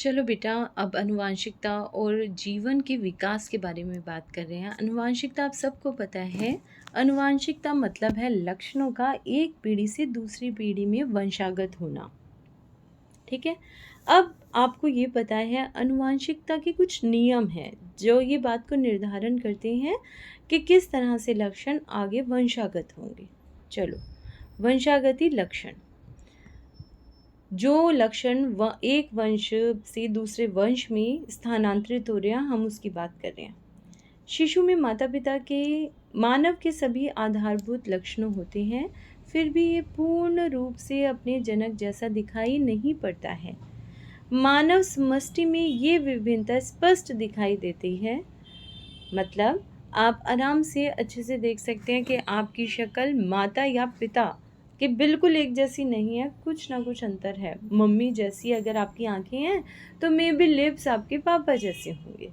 चलो बेटा, अब आनुवांशिकता और जीवन के विकास के बारे में बात कर रहे हैं। आनुवांशिकता आप सबको पता है। आनुवांशिकता मतलब है लक्षणों का एक पीढ़ी से दूसरी पीढ़ी में वंशागत होना। ठीक है। अब आपको ये पता है आनुवांशिकता के कुछ नियम हैं जो ये बात को निर्धारण करते हैं कि किस तरह से लक्षण आगे वंशागत होंगे। चलो, वंशागति लक्षण, जो लक्षण एक वंश से दूसरे वंश में स्थानांतरित हो रहे हैं, हम उसकी बात कर रहे हैं। शिशु में माता पिता के मानव के सभी आधारभूत लक्षणों होते हैं, फिर भी ये पूर्ण रूप से अपने जनक जैसा दिखाई नहीं पड़ता है। मानव समष्टि में ये विभिन्नता स्पष्ट दिखाई देती है। मतलब आप आराम से अच्छे से देख सकते हैं कि आपकी शक्ल माता या पिता कि बिल्कुल एक जैसी नहीं है, कुछ ना कुछ अंतर है। मम्मी जैसी अगर आपकी आंखें हैं तो मे बी लिप्स आपके पापा जैसे होंगे।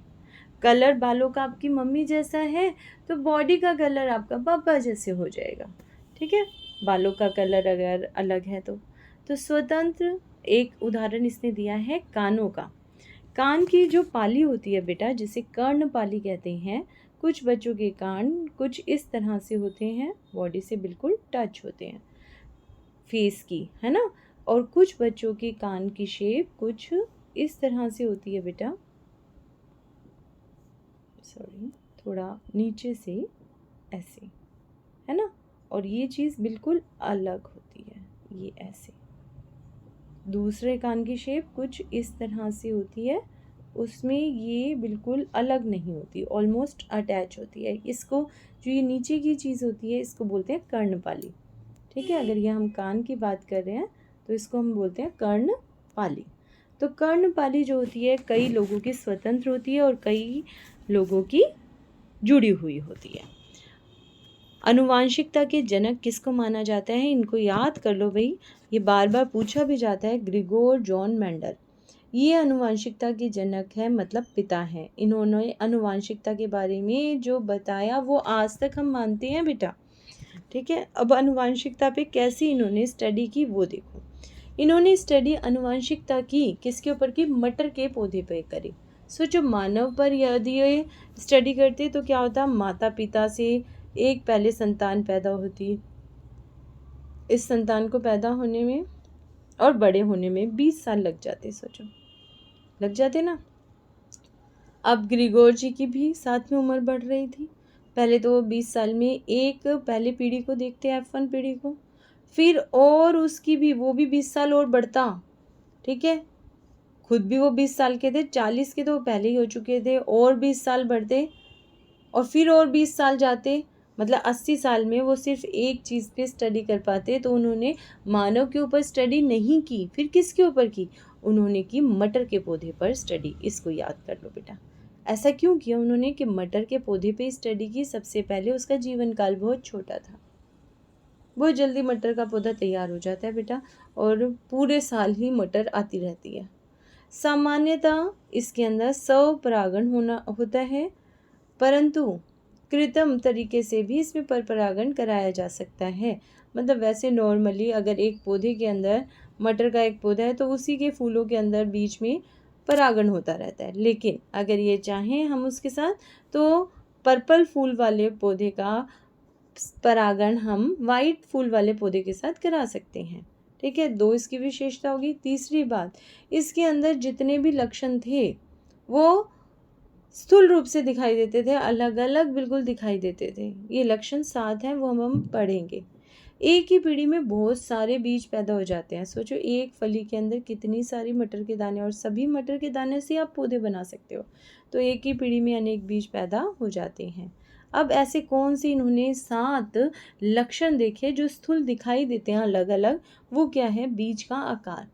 कलर बालों का आपकी मम्मी जैसा है तो बॉडी का कलर आपका पापा जैसे हो जाएगा। ठीक है, बालों का कलर अगर अलग है तो स्वतंत्र एक उदाहरण इसने दिया है कानों का। कान की जो पाली होती है बेटा, जिसे कर्णपाली कहते हैं, कुछ बच्चों के कान कुछ इस तरह से होते हैं, बॉडी से बिल्कुल टच होते हैं फेस की, है ना। और कुछ बच्चों के कान की शेप कुछ इस तरह से होती है बेटा, सॉरी, थोड़ा नीचे से ऐसे, है ना। और ये चीज़ बिल्कुल अलग होती है, ये ऐसे। दूसरे कान की शेप कुछ इस तरह से होती है, उसमें ये बिल्कुल अलग नहीं होती, ऑलमोस्ट अटैच होती है। इसको, जो ये नीचे की चीज़ होती है, इसको बोलते हैं कर्णपाली। ठीक है, अगर ये हम कान की बात कर रहे हैं तो इसको हम बोलते हैं कर्णपाली। तो कर्णपाली जो होती है कई लोगों की स्वतंत्र होती है और कई लोगों की जुड़ी हुई होती है। आनुवांशिकता के जनक किसको माना जाता है, इनको याद कर लो भाई, ये बार बार पूछा भी जाता है। ग्रिगोर जॉन मेंडल ये आनुवांशिकता के जनक है, मतलब पिता हैं। इन्होंने आनुवांशिकता के बारे में जो बताया वो आज तक हम मानते हैं बेटा। ठीक है, अब आनुवांशिकता पे कैसी इन्होंने स्टडी की वो देखो। इन्होंने स्टडी आनुवांशिकता की किसके ऊपर की, मटर के पौधे पे करी। सोचो, मानव पर यदि ये स्टडी करते तो क्या होता, माता पिता से एक पहले संतान पैदा होती, इस संतान को पैदा होने में और बड़े होने में 20 साल लग जाते। सोचो, लग जाते ना। अब ग्रिगोर जी की भी साथ में उम्र बढ़ रही थी। पहले तो 20 साल में एक पहली पीढ़ी को देखते, F1 पीढ़ी को, फिर और उसकी भी, वो भी 20 साल और बढ़ता। ठीक है, खुद भी वो 20 साल के थे, 40 के तो वो पहले ही हो चुके थे, और 20 साल बढ़ते और फिर और 20 साल जाते, मतलब 80 साल में वो सिर्फ एक चीज़ पे स्टडी कर पाते। तो उन्होंने मानव के ऊपर स्टडी नहीं की, फिर किसके ऊपर की, उन्होंने की मटर के पौधे पर स्टडी। इसको याद कर लो बेटा। ऐसा क्यों किया उन्होंने कि मटर के पौधे पे स्टडी की। सबसे पहले उसका जीवन काल बहुत छोटा था, बहुत जल्दी मटर का पौधा तैयार हो जाता है बेटा, और पूरे साल ही मटर आती रहती है। सामान्यतः इसके अंदर स्वपरागण होता है, परंतु कृत्रिम तरीके से भी इसमें पर परागण कराया जा सकता है। मतलब वैसे नॉर्मली अगर एक पौधे के अंदर, मटर का एक पौधा है तो उसी के फूलों के अंदर बीच में परागण होता रहता है, लेकिन अगर ये चाहें हम उसके साथ तो पर्पल फूल वाले पौधे का परागण हम वाइट फूल वाले पौधे के साथ करा सकते हैं। ठीक है, दो इसकी विशेषता होगी। तीसरी बात, इसके अंदर जितने भी लक्षण थे वो स्थूल रूप से दिखाई देते थे, अलग अलग बिल्कुल दिखाई देते थे। ये लक्षण 7 हैं, वो हम पढ़ेंगे। एक ही पीढ़ी में बहुत सारे बीज पैदा हो जाते हैं। सोचो, एक फली के अंदर कितनी सारी मटर के दाने, और सभी मटर के दाने से आप पौधे बना सकते हो। तो एक ही पीढ़ी में अनेक बीज पैदा हो जाते हैं। अब ऐसे कौन से इन्होंने 7 लक्षण देखे जो स्थूल दिखाई देते हैं अलग अलग, वो क्या है, बीज का आकार,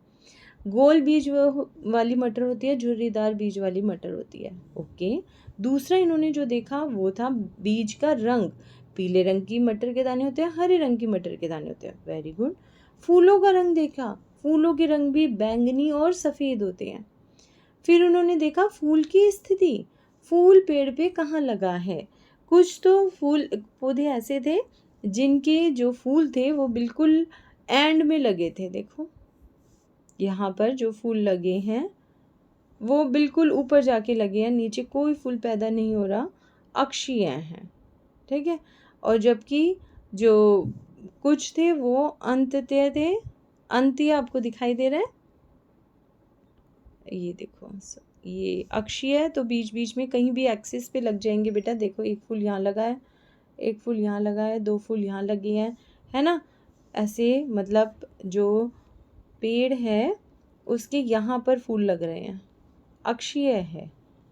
गोल बीज वाली मटर होती है, झुर्रीदार बीज वाली मटर होती है। ओके, दूसरा इन्होंने जो देखा वो था बीज का रंग। पीले रंग की मटर के दाने होते हैं, हरे रंग की मटर के दाने होते हैं। Very good. फूलों का रंग देखा, फूलों के रंग भी बैंगनी और सफ़ेद होते हैं। फिर उन्होंने देखा फूल की स्थिति, फूल पेड़ पे कहाँ लगा है। कुछ तो फूल पौधे ऐसे थे जिनके जो फूल थे वो बिल्कुल एंड में लगे थे। देखो यहाँ पर जो फूल लगे हैं वो बिल्कुल ऊपर जाके लगे हैं, नीचे कोई फूल पैदा नहीं हो रहा, अक्षीय हैं, ठीक है। और जबकि जो कुछ थे वो अंततः थे, अंत्य आपको दिखाई दे रहा है, ये देखो ये अक्षीय है तो बीच बीच में कहीं भी एक्सिस पे लग जाएंगे बेटा। देखो एक फूल यहाँ लगा है, एक फूल यहाँ लगा है, दो फूल यहाँ लगे हैं, है ना। ऐसे मतलब जो पेड़ है उसके यहाँ पर फूल लग रहे हैं, अक्षीय है,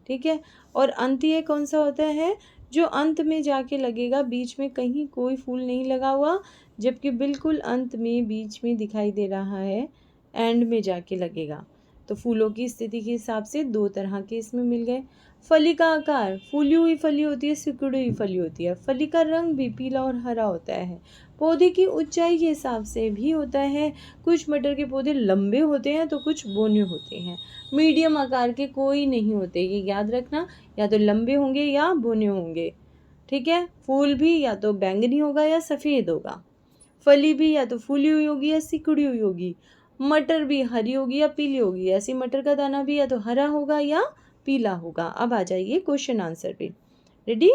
ठीक है। और अंत्य कौन सा होता है, जो अंत में जाके लगेगा, बीच में कहीं कोई फूल नहीं लगा हुआ, जबकि बिल्कुल अंत में बीच में दिखाई दे रहा है, एंड में जाके लगेगा। तो फूलों की स्थिति के हिसाब से दो तरह के इसमें मिल गए। फली का आकार, फूली हुई फली होती है, सिकुड़ी हुई फली होती है। फली का रंग भी पीला और हरा होता है। पौधे की ऊंचाई के हिसाब से भी होता है, कुछ मटर के पौधे लंबे होते हैं तो कुछ बौने होते हैं। मीडियम आकार के कोई नहीं होते, ये याद रखना, या तो लंबे होंगे या बौने होंगे, ठीक है। फूल भी या तो बैंगनी होगा या सफ़ेद होगा। फली भी या तो फूली हुई होगी या सिकुड़ी हुई होगी। मटर भी हरी होगी या पीली होगी। ऐसी मटर का दाना भी या तो हरा होगा या पीला होगा। अब आ जाइए क्वेश्चन आंसर पे, रेडी।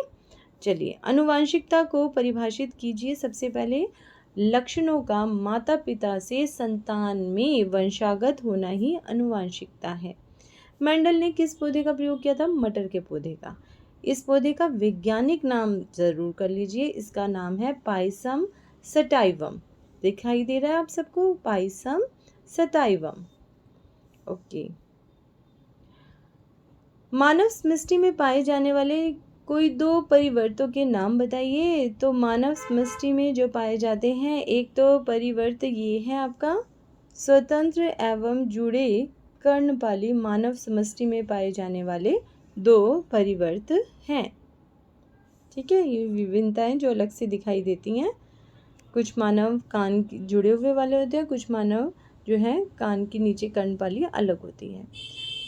चलिए, अनुवांशिकता को परिभाषित कीजिए। सबसे पहले, लक्षणों का माता पिता से संतान में वंशागत होना ही अनुवांशिकता है। मेंडल ने किस पौधे का प्रयोग किया था, मटर के पौधे का। इस पौधे का वैज्ञानिक नाम जरूर कर लीजिए, इसका नाम है पाइसम सटाइवम। दिखाई दे रहा है आप सबको, पाइसम सटाइवम, ओके। मानव सृष्टि में पाए जाने वाले कोई दो परिवर्तों के नाम बताइए। तो मानव सृष्टि में जो पाए जाते हैं, एक तो परिवर्त ये है आपका स्वतंत्र एवं जुड़े कर्णपाली, मानव समष्टि में पाए जाने वाले दो परिवर्त हैं, ठीक है। ये विभिन्नताएं जो अलग से दिखाई देती हैं। कुछ मानव कान जुड़े हुए वाले होते हैं, कुछ मानव जो है कान के नीचे कर्णपाली अलग होती है।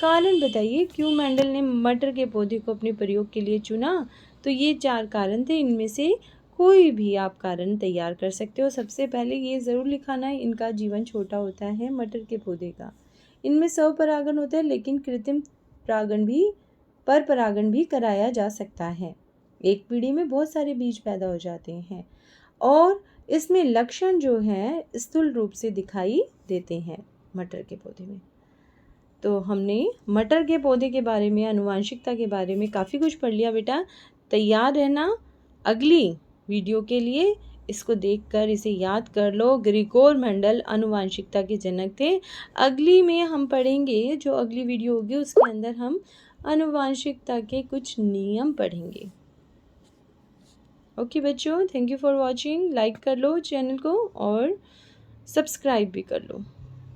कारण बताइए, क्यों मेंडल ने मटर के पौधे को अपने प्रयोग के लिए चुना। तो ये 4 कारण थे, इनमें से कोई भी आप कारण तैयार कर सकते हो। सबसे पहले ये ज़रूर लिखाना है, इनका जीवन छोटा होता है मटर के पौधे का। इनमें स्वपरागण होता है, लेकिन कृत्रिम परागण भी कराया जा सकता है। एक पीढ़ी में बहुत सारे बीज पैदा हो जाते हैं और इसमें लक्षण जो हैं स्थूल रूप से दिखाई देते हैं मटर के पौधे में। तो हमने मटर के पौधे के बारे में, आनुवंशिकता के बारे में काफ़ी कुछ पढ़ लिया बेटा। तैयार रहना अगली वीडियो के लिए, इसको देखकर इसे याद कर लो। ग्रिगोर मेंडल आनुवंशिकता के जनक थे। अगली में हम पढ़ेंगे, जो अगली वीडियो होगी उसके अंदर हम आनुवंशिकता के कुछ नियम पढ़ेंगे। ओके बच्चों, thank you for watching. Like कर लो चैनल को और सब्सक्राइब भी कर लो।